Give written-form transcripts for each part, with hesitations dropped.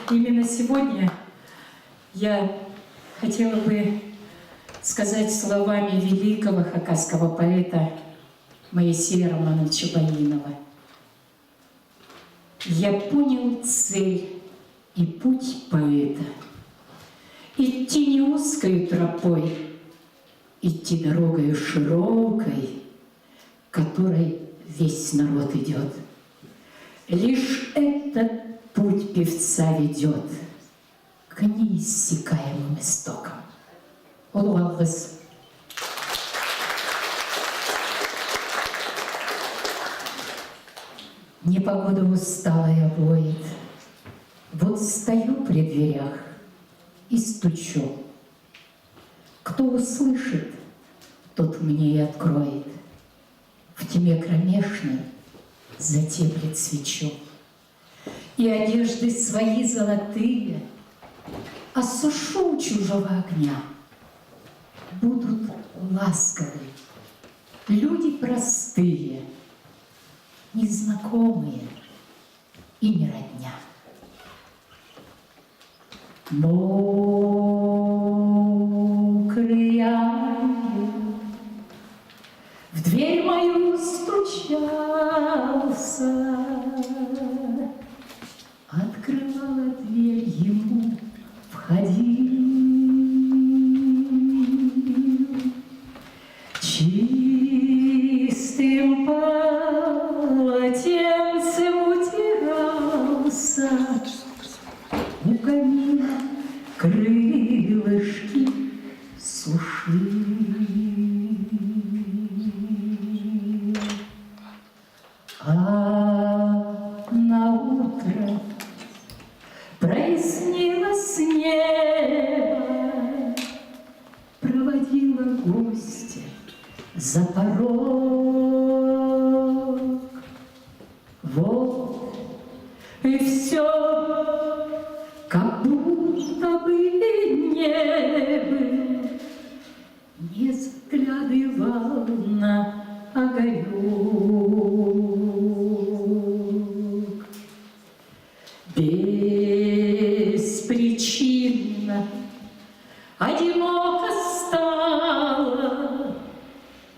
Именно сегодня я хотела бы сказать словами великого хакасского поэта Моисея Романовича Боинова. Я понял цель и путь поэта. Идти не узкой тропой, идти дорогой широкой, которой весь народ идет. Лишь этот путь певца ведет к неиссякаемым истокам. Улыбалась. Непогода усталая воет. Вот стою при дверях и стучу. Кто услышит, тот мне и откроет. В тьме кромешной затеплит свечу. И одежды свои золотые осушу у чужого огня. Будут ласковы люди простые, незнакомые и не родня. Мокрый ангел в дверь мою стучался, открывала дверь ему, входил. Чистым полотенцем утирался, у камина крылышки сушил. А наутро прояснилось небо, проводила гостя за порог. Вот и все, как будто бы не был, не заглядывал на огонек. Беспричинно одиноко стало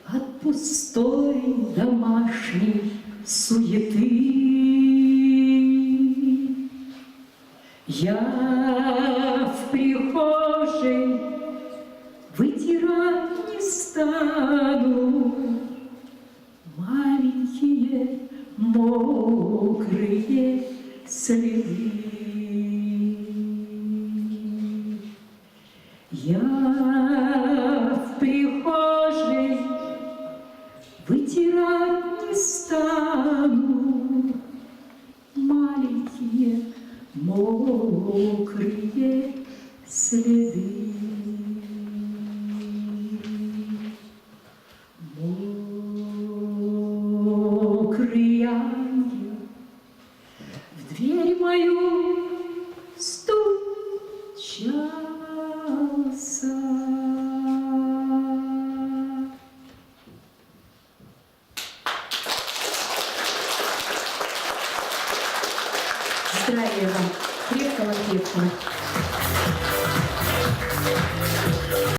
от пустой домашней суеты. Я в прихожей вытирать не стану маленькие мокрые следы. Я в прихожей вытирать не стану маленькие мокрые следы.